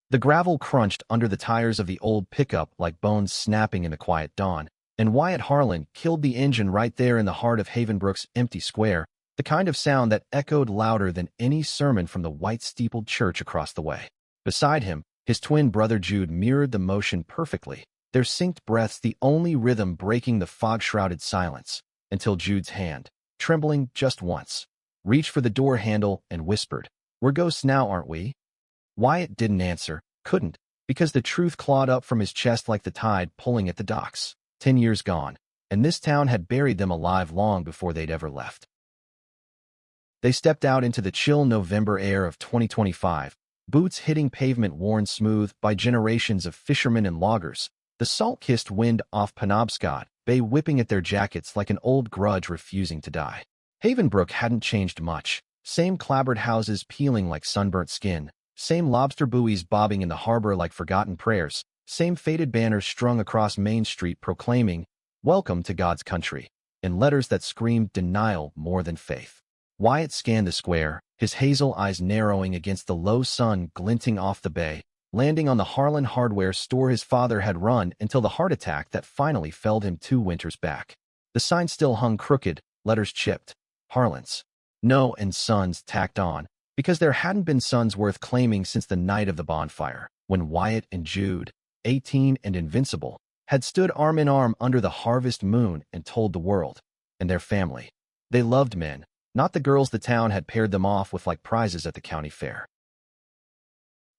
The gravel crunched under the tires of the old pickup like bones snapping in the quiet dawn, and Wyatt Harlan killed the engine right there in the heart of Havenbrook's empty square, the kind of sound that echoed louder than any sermon from the white-steepled church across the way. Beside him, his twin brother Jude mirrored the motion perfectly, their synced breaths the only rhythm breaking the fog-shrouded silence, until Jude's hand, trembling just once, reached for the door handle and whispered, "We're ghosts now, aren't we?" Wyatt didn't answer, couldn't, because the truth clawed up from his chest like the tide pulling at the docks. 10 years gone, and this town had buried them alive long before they'd ever left. They stepped out into the chill November air of 2025, boots hitting pavement worn smooth by generations of fishermen and loggers, the salt-kissed wind off Penobscot Bay whipping at their jackets like an old grudge refusing to die. Havenbrook hadn't changed much, same clapboard houses peeling like sunburnt skin, same lobster buoys bobbing in the harbor like forgotten prayers, same faded banners strung across Main Street proclaiming, "Welcome to God's country," in letters that screamed denial more than faith. Wyatt scanned the square, his hazel eyes narrowing against the low sun glinting off the bay, landing on the Harlan hardware store his father had run until the heart attack that finally felled him 2 winters back. The sign still hung crooked, letters chipped, Harlan's. No and Sons tacked on, because there hadn't been sons worth claiming since the night of the bonfire, when Wyatt and Jude, 18 and invincible, had stood arm in arm under the harvest moon and told the world, and their family. They loved men, not the girls the town had paired them off with like prizes at the county fair.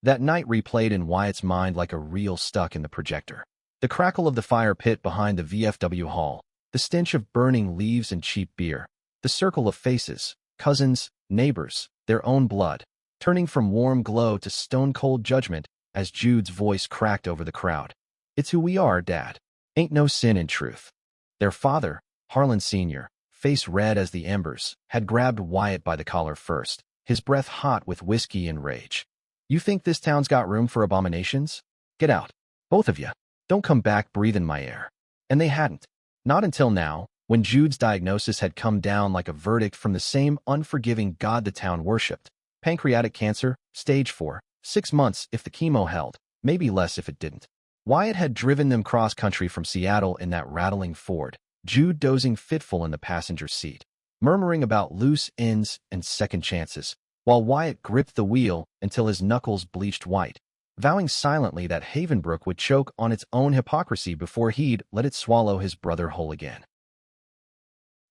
That night replayed in Wyatt's mind like a reel stuck in the projector. The crackle of the fire pit behind the VFW hall, the stench of burning leaves and cheap beer, the circle of faces, cousins, neighbors, their own blood, turning from warm glow to stone-cold judgment as Jude's voice cracked over the crowd. "It's who we are, Dad. Ain't no sin in truth." Their father, Harlan Sr., face red as the embers, had grabbed Wyatt by the collar first, his breath hot with whiskey and rage. "You think this town's got room for abominations? Get out. Both of you. Don't come back breathing my air." And they hadn't. Not until now, when Jude's diagnosis had come down like a verdict from the same unforgiving God the town worshipped. Pancreatic cancer, stage 4, 6 months if the chemo held, maybe less if it didn't. Wyatt had driven them cross-country from Seattle in that rattling Ford, Jude dozing fitful in the passenger seat, murmuring about loose ends and second chances, while Wyatt gripped the wheel until his knuckles bleached white, vowing silently that Havenbrook would choke on its own hypocrisy before he'd let it swallow his brother whole again.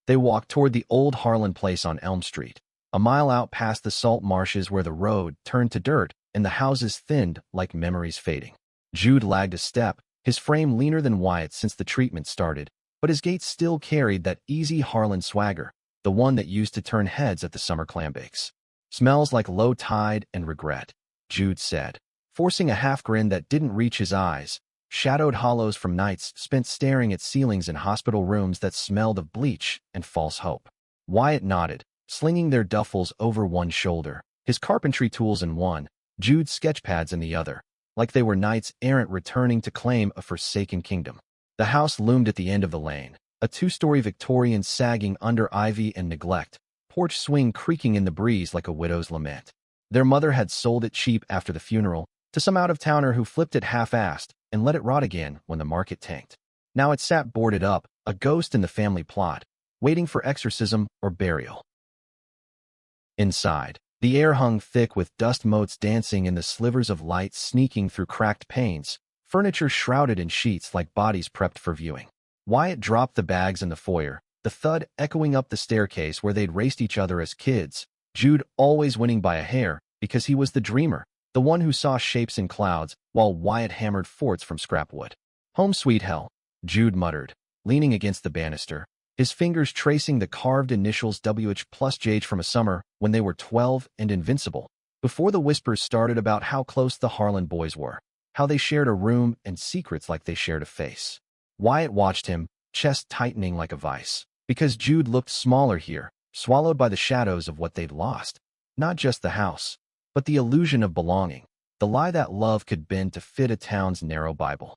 They walked toward the old Harlan place on Elm Street, a mile out past the salt marshes where the road turned to dirt and the houses thinned like memories fading. Jude lagged a step, his frame leaner than Wyatt's since the treatment started, but his gait still carried that easy Harlan swagger, the one that used to turn heads at the summer clambakes. "Smells like low tide and regret," Jude said, forcing a half-grin that didn't reach his eyes, shadowed hollows from nights spent staring at ceilings in hospital rooms that smelled of bleach and false hope. Wyatt nodded, slinging their duffels over one shoulder, his carpentry tools in one, Jude's sketchpads in the other, like they were knights errant returning to claim a forsaken kingdom. The house loomed at the end of the lane, a 2-story Victorian sagging under ivy and neglect, porch swing creaking in the breeze like a widow's lament. Their mother had sold it cheap after the funeral, to some out-of-towner who flipped it half-assed and let it rot again when the market tanked. Now it sat boarded up, a ghost in the family plot, waiting for exorcism or burial. Inside, the air hung thick with dust motes dancing in the slivers of light sneaking through cracked panes, furniture shrouded in sheets like bodies prepped for viewing. Wyatt dropped the bags in the foyer, the thud echoing up the staircase where they'd raced each other as kids, Jude always winning by a hair because he was the dreamer, the one who saw shapes in clouds while Wyatt hammered forts from scrap wood. "Home sweet hell," Jude muttered, leaning against the banister, his fingers tracing the carved initials WH+JH from a summer when they were 12 and invincible, before the whispers started about how close the Harlan boys were, how they shared a room and secrets like they shared a face. Wyatt watched him, chest tightening like a vice, because Jude looked smaller here, swallowed by the shadows of what they'd lost. Not just the house, but the illusion of belonging, the lie that love could bend to fit a town's narrow Bible.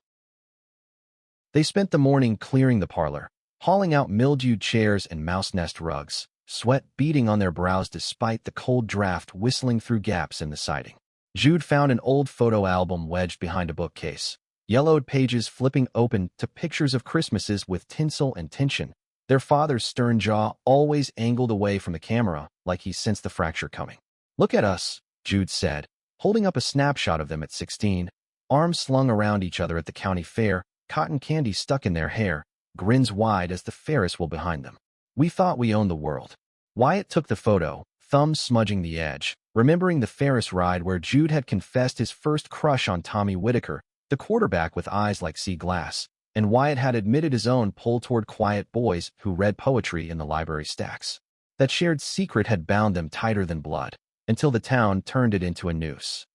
They spent the morning clearing the parlor, hauling out mildewed chairs and mouse nest rugs, sweat beading on their brows despite the cold draft whistling through gaps in the siding. Jude found an old photo album wedged behind a bookcase. Yellowed pages flipping open to pictures of Christmases with tinsel and tension. Their father's stern jaw always angled away from the camera, like he sensed the fracture coming. "Look at us," Jude said, holding up a snapshot of them at 16, arms slung around each other at the county fair, cotton candy stuck in their hair, grins wide as the Ferris wheel behind them. "We thought we owned the world." Wyatt took the photo, thumbs smudging the edge, remembering the Ferris ride where Jude had confessed his first crush on Tommy Whitaker, the quarterback with eyes like sea glass, and Wyatt had admitted his own pull toward quiet boys who read poetry in the library stacks. That shared secret had bound them tighter than blood, until the town turned it into a noose.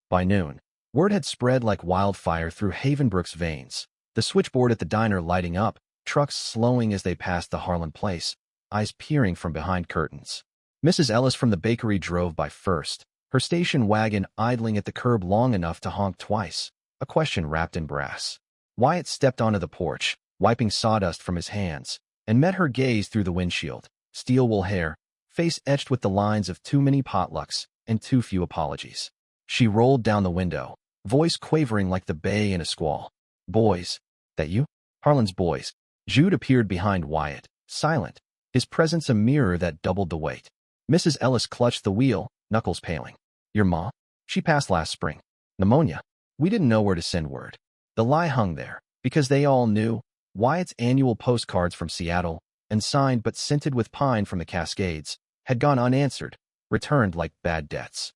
By noon, word had spread like wildfire through Havenbrook's veins, the switchboard at the diner lighting up, trucks slowing as they passed the Harlan place, eyes peering from behind curtains. Mrs. Ellis from the bakery drove by first, her station wagon idling at the curb long enough to honk twice, a question wrapped in brass. Wyatt stepped onto the porch, wiping sawdust from his hands, and met her gaze through the windshield, steel wool hair, face etched with the lines of too many potlucks and too few apologies. She rolled down the window, voice quavering like the bay in a squall. "Boys, that you?" "Harlan's boys." Jude appeared behind Wyatt, silent, his presence a mirror that doubled the weight. Mrs. Ellis clutched the wheel, knuckles paling. "Your ma? She passed last spring. Pneumonia." We didn't know where to send word. The lie hung there, because they all knew. Wyatt's annual postcards from Seattle, and signed but scented with pine from the Cascades, had gone unanswered, returned like bad debts.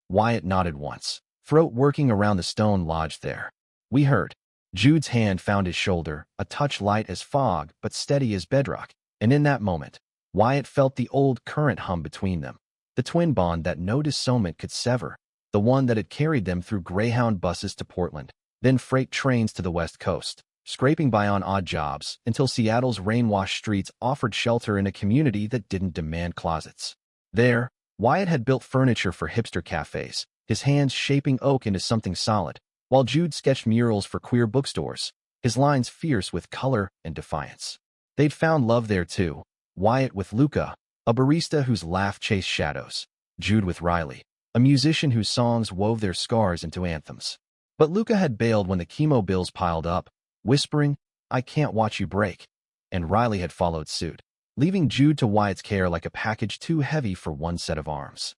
Wyatt nodded once, throat working around the stone lodged there. "We heard." Jude's hand found his shoulder, a touch light as fog but steady as bedrock, and in that moment, Wyatt felt the old current hum between them, the twin bond that no disownment could sever, the one that had carried them through Greyhound buses to Portland, then freight trains to the West Coast, scraping by on odd jobs until Seattle's rain-washed streets offered shelter in a community that didn't demand closets. There, Wyatt had built furniture for hipster cafes, his hands shaping oak into something solid, while Jude sketched murals for queer bookstores, his lines fierce with color and defiance. They'd found love there too, Wyatt with Luca, a barista whose laugh chased shadows, Jude with Riley, a musician whose songs wove their scars into anthems. But Luca had bailed when the chemo bills piled up, whispering, "I can't watch you break," and Riley had followed suit, leaving Jude to Wyatt's care like a package too heavy for one set of arms.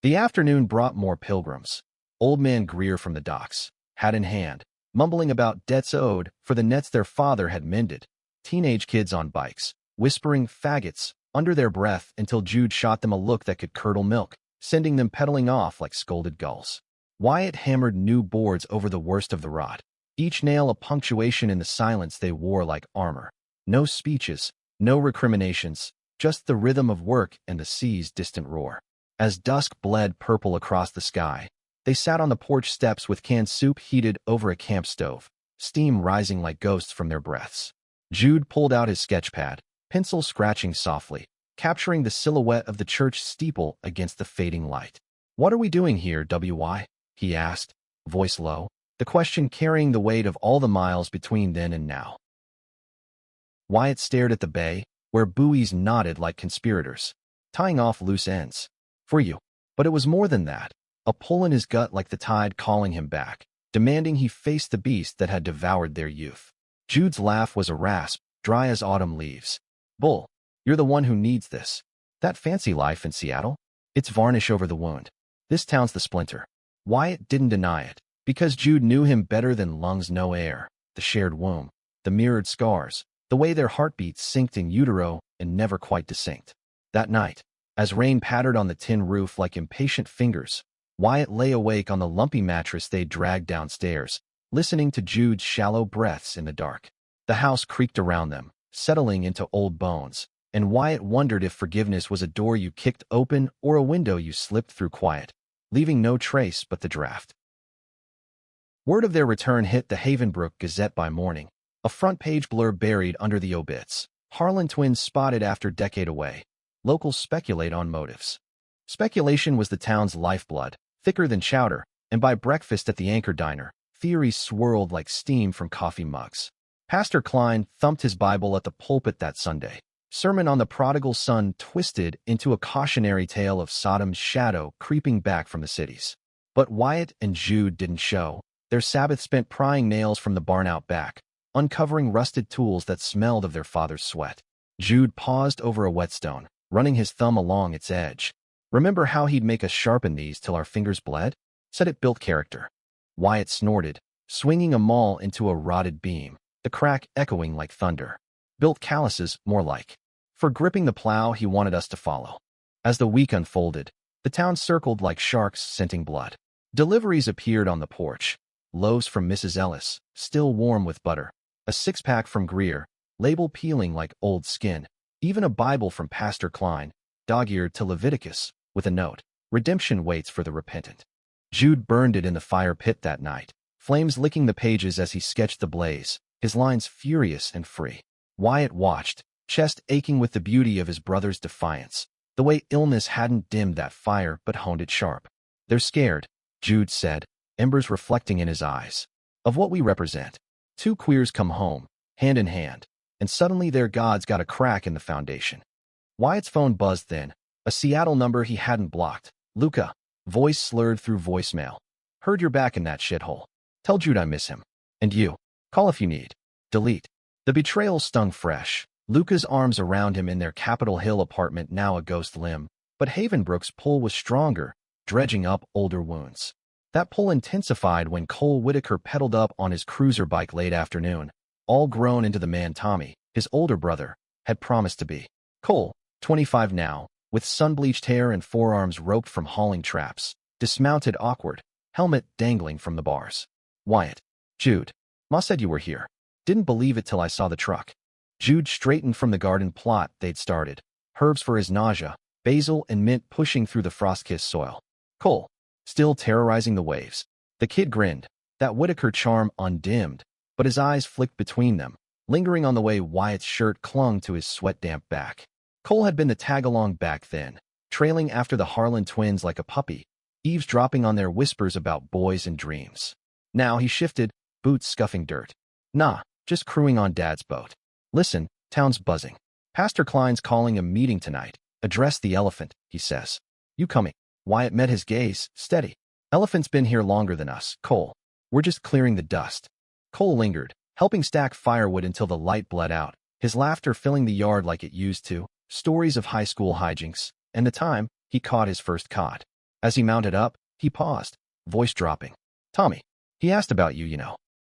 The afternoon brought more pilgrims. Old Man Greer from the docks, hat in hand, mumbling about debts owed for the nets their father had mended, teenage kids on bikes, whispering "faggots" under their breath until Jude shot them a look that could curdle milk, sending them pedaling off like scolded gulls. Wyatt hammered new boards over the worst of the rot, each nail a punctuation in the silence they wore like armor. No speeches, no recriminations, just the rhythm of work and the sea's distant roar. As dusk bled purple across the sky, they sat on the porch steps with canned soup heated over a camp stove, steam rising like ghosts from their breaths. Jude pulled out his sketchpad, pencil scratching softly, capturing the silhouette of the church steeple against the fading light. "What are we doing here, WY?" he asked, voice low, the question carrying the weight of all the miles between then and now. Wyatt stared at the bay, where buoys nodded like conspirators, tying off loose ends. "For you." But it was more than that, a pull in his gut like the tide calling him back, demanding he face the beast that had devoured their youth. Jude's laugh was a rasp, dry as autumn leaves. "Bull, you're the one who needs this. That fancy life in Seattle? It's varnish over the wound. This town's the splinter." Wyatt didn't deny it, because Jude knew him better than lungs know air, the shared womb, the mirrored scars, the way their heartbeats synced in utero and never quite desynced. That night, as rain pattered on the tin roof like impatient fingers, Wyatt lay awake on the lumpy mattress they'd dragged downstairs, listening to Jude's shallow breaths in the dark. The house creaked around them, settling into old bones, and Wyatt wondered if forgiveness was a door you kicked open or a window you slipped through quiet, leaving no trace but the draft. Word of their return hit the Havenbrook Gazette by morning, a front-page blurb buried under the obits. "Harlan twins spotted after decade away. Locals speculate on motives." Speculation was the town's lifeblood, thicker than chowder, and by breakfast at the Anchor Diner, theories swirled like steam from coffee mugs. Pastor Klein thumped his Bible at the pulpit that Sunday, Sermon on the Prodigal Son twisted into a cautionary tale of Sodom's shadow creeping back from the cities. But Wyatt and Jude didn't show. Their Sabbath spent prying nails from the barn out back, uncovering rusted tools that smelled of their father's sweat. Jude paused over a whetstone, running his thumb along its edge. "Remember how he'd make us sharpen these till our fingers bled?" Said it built character. Wyatt snorted, swinging a maul into a rotted beam, the crack echoing like thunder. "Built calluses, more like. For gripping the plow he wanted us to follow." As the week unfolded, the town circled like sharks scenting blood. Deliveries appeared on the porch. Loaves from Mrs. Ellis, still warm with butter. A six-pack from Greer, label peeling like old skin. Even a Bible from Pastor Klein, dog-eared to Leviticus, with a note, "Redemption waits for the repentant." Jude burned it in the fire pit that night, flames licking the pages as he sketched the blaze, his lines furious and free. Wyatt watched, chest aching with the beauty of his brother's defiance. The way illness hadn't dimmed that fire but honed it sharp. "They're scared," Jude said, embers reflecting in his eyes. "Of what we represent. Two queers come home, hand in hand, and suddenly their God's got a crack in the foundation." Wyatt's phone buzzed then, a Seattle number he hadn't blocked. "Luca," voice slurred through voicemail. "Heard you're back in that shithole. Tell Jude I miss him. And you. Call if you need. Delete." The betrayal stung fresh. Luca's arms around him in their Capitol Hill apartment now a ghost limb, but Havenbrook's pull was stronger, dredging up older wounds. That pull intensified when Cole Whitaker pedaled up on his cruiser bike late afternoon, all grown into the man Tommy, his older brother, had promised to be. Cole, 25 now, with sun-bleached hair and forearms roped from hauling traps, dismounted awkward, helmet dangling from the bars. "Wyatt." "Jude. Ma said you were here. Didn't believe it till I saw the truck." Jude straightened from the garden plot they'd started, herbs for his nausea, basil and mint pushing through the frost-kissed soil. Cole, still terrorizing the waves. The kid grinned, that Whitaker charm undimmed, but his eyes flicked between them, lingering on the way Wyatt's shirt clung to his sweat-damp back. Cole had been the tag-along back then, trailing after the Harlan twins like a puppy, eavesdropping on their whispers about boys and dreams. Now he shifted, boots scuffing dirt. "Nah, just crewing on Dad's boat. Listen, town's buzzing. Pastor Klein's calling a meeting tonight. Address the elephant," he says. "You coming?" Wyatt met his gaze, steady. "Elephant's been here longer than us, Cole. We're just clearing the dust." Cole lingered, helping stack firewood until the light bled out, his laughter filling the yard like it used to, stories of high school hijinks, and the time he caught his first cod. As he mounted up, he paused, voice dropping. "Tommy, he asked about you,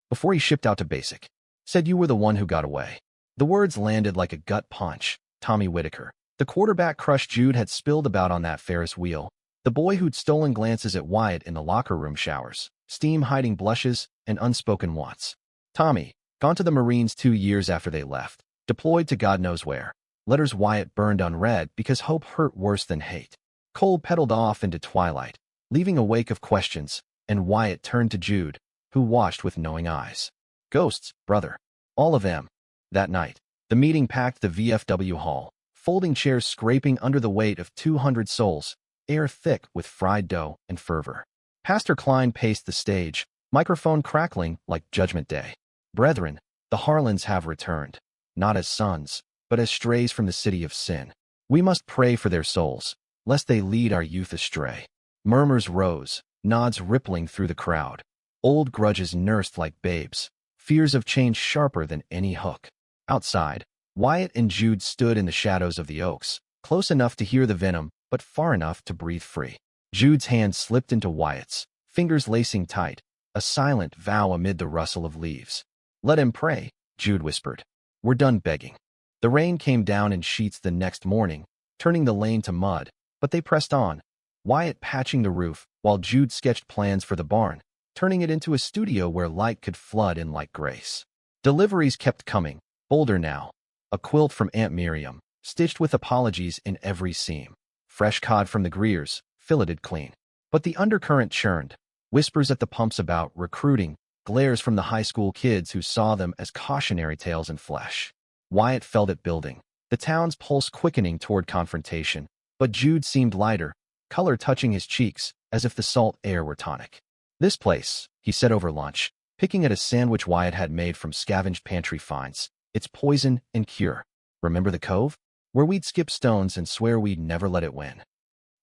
before he shipped out to basic. Said you were the one who got away." The words landed like a gut punch. Tommy Whitaker, the quarterback crush Jude had spilled about on that Ferris wheel, the boy who'd stolen glances at Wyatt in the locker room showers, steam-hiding blushes, and unspoken wants. Tommy, gone to the Marines 2 years after they left, deployed to God knows where. Letters Wyatt burned unread because hope hurt worse than hate. Cole pedaled off into twilight, leaving a wake of questions, and Wyatt turned to Jude, who watched with knowing eyes. "Ghosts, brother. All of them." That night, the meeting packed the VFW hall, folding chairs scraping under the weight of 200 souls, air thick with fried dough and fervor. Pastor Klein paced the stage, microphone crackling like Judgment Day. "Brethren, the Harlans have returned, not as sons, but as strays from the city of sin. We must pray for their souls, lest they lead our youth astray." Murmurs rose, nods rippling through the crowd. Old grudges nursed like babes, fears of change sharper than any hook. Outside, Wyatt and Jude stood in the shadows of the oaks, close enough to hear the venom, but far enough to breathe free. Jude's hand slipped into Wyatt's, fingers lacing tight, a silent vow amid the rustle of leaves. "Let him pray," Jude whispered. "We're done begging." The rain came down in sheets the next morning, turning the lane to mud, but they pressed on, Wyatt patching the roof while Jude sketched plans for the barn, turning it into a studio where light could flood in like grace. Deliveries kept coming, bolder now. A quilt from Aunt Miriam, stitched with apologies in every seam. Fresh cod from the Greers, filleted clean. But the undercurrent churned. Whispers at the pumps about recruiting, glares from the high school kids who saw them as cautionary tales in flesh. Wyatt felt it building, the town's pulse quickening toward confrontation, but Jude seemed lighter, color touching his cheeks, as if the salt air were tonic. "This place," he said over lunch, picking at a sandwich Wyatt had made from scavenged pantry finds. "It's poison and cure. Remember the cove?" where we'd skip stones and swear we'd never let it win.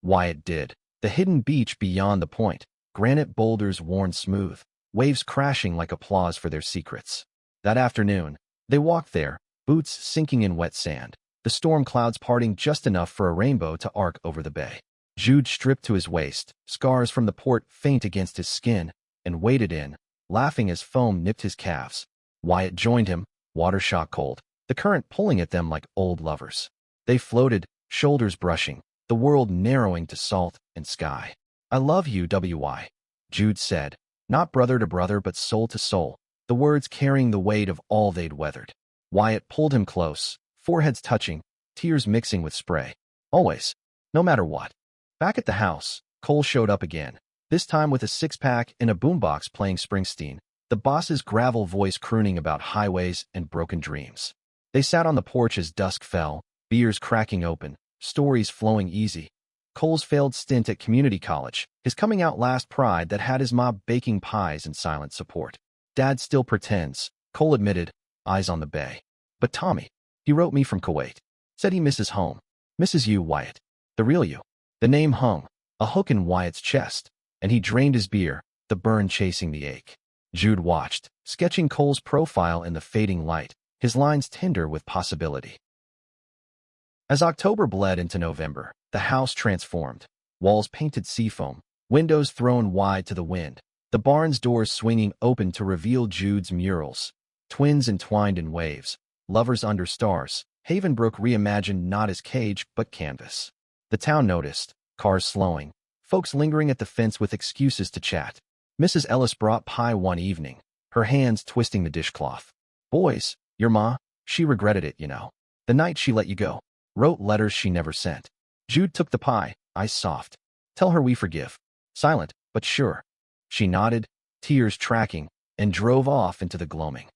Wyatt did. The hidden beach beyond the point, granite boulders worn smooth, waves crashing like applause for their secrets. That afternoon, they walked there, boots sinking in wet sand, the storm clouds parting just enough for a rainbow to arc over the bay. Jude stripped to his waist, scars from the port faint against his skin, and waded in, laughing as foam nipped his calves. Wyatt joined him, water shock cold, the current pulling at them like old lovers. They floated, shoulders brushing, the world narrowing to salt and sky. "I love you, W.Y.," Jude said, not brother to brother but soul to soul, the words carrying the weight of all they'd weathered. Wyatt pulled him close, foreheads touching, tears mixing with spray. Always. No matter what. Back at the house, Cole showed up again, this time with a six-pack and a boombox playing Springsteen, the boss's gravel voice crooning about highways and broken dreams. They sat on the porch as dusk fell, beers cracking open, stories flowing easy. Cole's failed stint at community college, his coming out last pride that had his mob baking pies in silent support. Dad still pretends, Cole admitted, eyes on the bay. But Tommy, he wrote me from Kuwait. Said he misses home. Misses you, Wyatt. The real you. The name hung, a hook in Wyatt's chest, and he drained his beer, the burn chasing the ache. Jude watched, sketching Cole's profile in the fading light, his lines tender with possibility. As October bled into November, the house transformed, walls painted seafoam, windows thrown wide to the wind, the barn's doors swinging open to reveal Jude's murals. Twins entwined in waves, lovers under stars, Havenbrook reimagined not as cage but canvas. The town noticed, cars slowing, folks lingering at the fence with excuses to chat. Mrs. Ellis brought pie one evening, her hands twisting the dishcloth. "Boys, your ma, she regretted it, you know. The night she let you go. Wrote letters she never sent." Jude took the pie, eyes soft. "Tell her we forgive." Silent, but sure. She nodded, tears tracking, and drove off into the gloaming.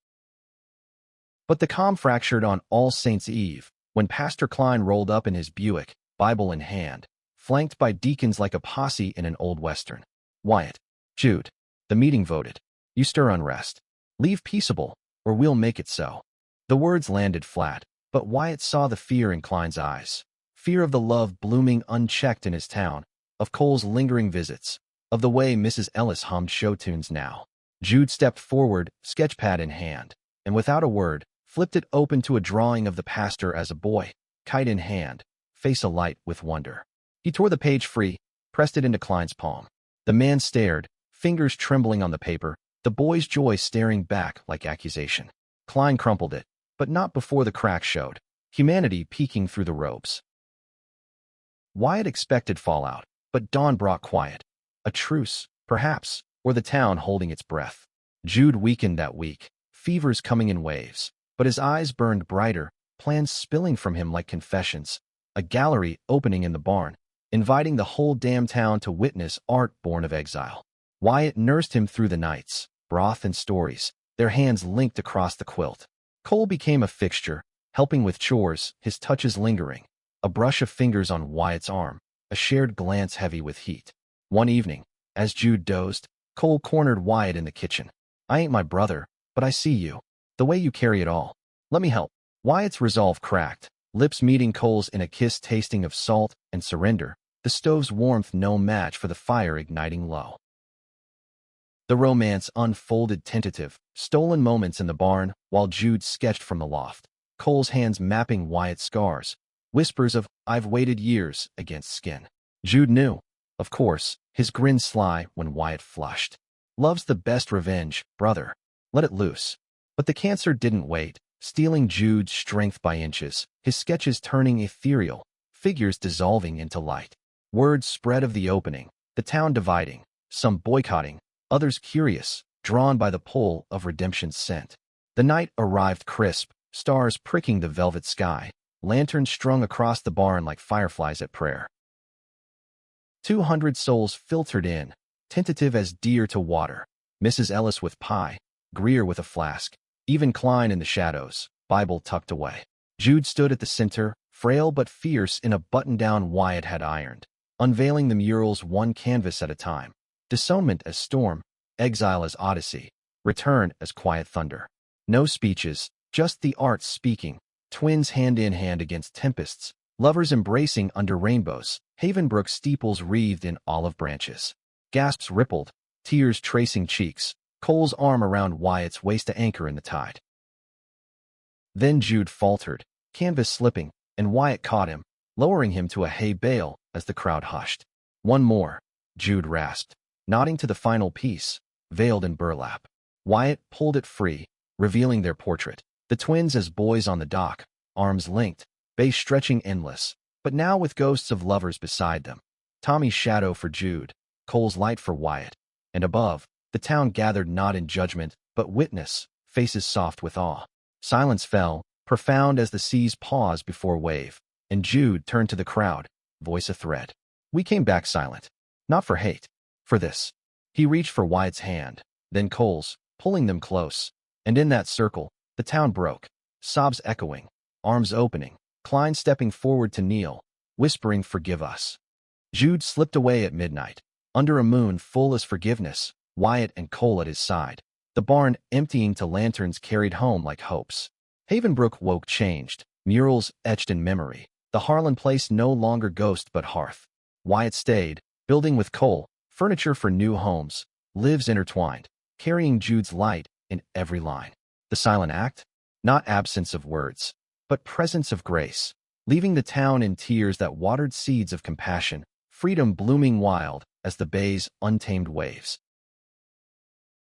But the calm fractured on All Saints' Eve, when Pastor Klein rolled up in his Buick, Bible in hand, flanked by deacons like a posse in an old western. "Wyatt, Jude, the meeting voted. You stir unrest. Leave peaceable, or we'll make it so." The words landed flat, but Wyatt saw the fear in Klein's eyes. Fear of the love blooming unchecked in his town, of Cole's lingering visits, of the way Mrs. Ellis hummed show tunes now. Jude stepped forward, sketchpad in hand, and without a word, flipped it open to a drawing of the pastor as a boy, kite in hand, face alight with wonder. He tore the page free, pressed it into Klein's palm. The man stared, fingers trembling on the paper, the boy's joy staring back like accusation. Klein crumpled it, but not before the crack showed, humanity peeking through the robes. Wyatt expected fallout, but dawn brought quiet. A truce, perhaps, or the town holding its breath. Jude weakened that week, fevers coming in waves, but his eyes burned brighter, plans spilling from him like confessions, a gallery opening in the barn, inviting the whole damn town to witness art born of exile. Wyatt nursed him through the nights, broth and stories, their hands linked across the quilt. Cole became a fixture, helping with chores, his touches lingering, a brush of fingers on Wyatt's arm, a shared glance heavy with heat. One evening, as Jude dozed, Cole cornered Wyatt in the kitchen. "I ain't my brother, but I see you. The way you carry it all. Let me help." Wyatt's resolve cracked, lips meeting Cole's in a kiss tasting of salt and surrender, the stove's warmth no match for the fire igniting low. The romance unfolded tentative, stolen moments in the barn while Jude sketched from the loft, Cole's hands mapping Wyatt's scars, whispers of "I've waited years" against skin. Jude knew, of course, his grin sly when Wyatt flushed. "Love's the best revenge, brother. Let it loose." But the cancer didn't wait, stealing Jude's strength by inches, his sketches turning ethereal, figures dissolving into light. Word spread of the opening, the town dividing, some boycotting, others curious, drawn by the pull of redemption's scent. The night arrived crisp, stars pricking the velvet sky, lanterns strung across the barn like fireflies at prayer. 200 souls filtered in, tentative as deer to water, Mrs. Ellis with pie, Greer with a flask, even Klein in the shadows, Bible tucked away. Jude stood at the center, frail but fierce in a button-down Wyatt had ironed, unveiling the murals one canvas at a time. Disownment as storm, exile as odyssey, return as quiet thunder. No speeches, just the arts speaking, twins hand in hand against tempests, lovers embracing under rainbows, Havenbrook steeples wreathed in olive branches. Gasps rippled, tears tracing cheeks, Cole's arm around Wyatt's waist to anchor in the tide. Then Jude faltered, canvas slipping, and Wyatt caught him, lowering him to a hay bale as the crowd hushed. One more, Jude rasped, nodding to the final piece, veiled in burlap. Wyatt pulled it free, revealing their portrait. The twins as boys on the dock, arms linked, base stretching endless, but now with ghosts of lovers beside them. Tommy's shadow for Jude, Cole's light for Wyatt, and above, the town gathered not in judgment, but witness, faces soft with awe. Silence fell, profound as the seas paused before wave, and Jude turned to the crowd, voice a thread. We came back silent. Not for hate. For this. He reached for Wyatt's hand, then Cole's, pulling them close. And in that circle, the town broke, sobs echoing, arms opening, Klein stepping forward to kneel, whispering forgive us. Jude slipped away at midnight, under a moon full as forgiveness, Wyatt and Cole at his side, the barn emptying to lanterns carried home like hopes. Havenbrook woke changed, murals etched in memory, the Harlan place no longer ghost but hearth. Wyatt stayed, building with Cole, furniture for new homes, lives intertwined, carrying Jude's light in every line. The silent act? Not absence of words, but presence of grace, leaving the town in tears that watered seeds of compassion, freedom blooming wild as the bay's untamed waves.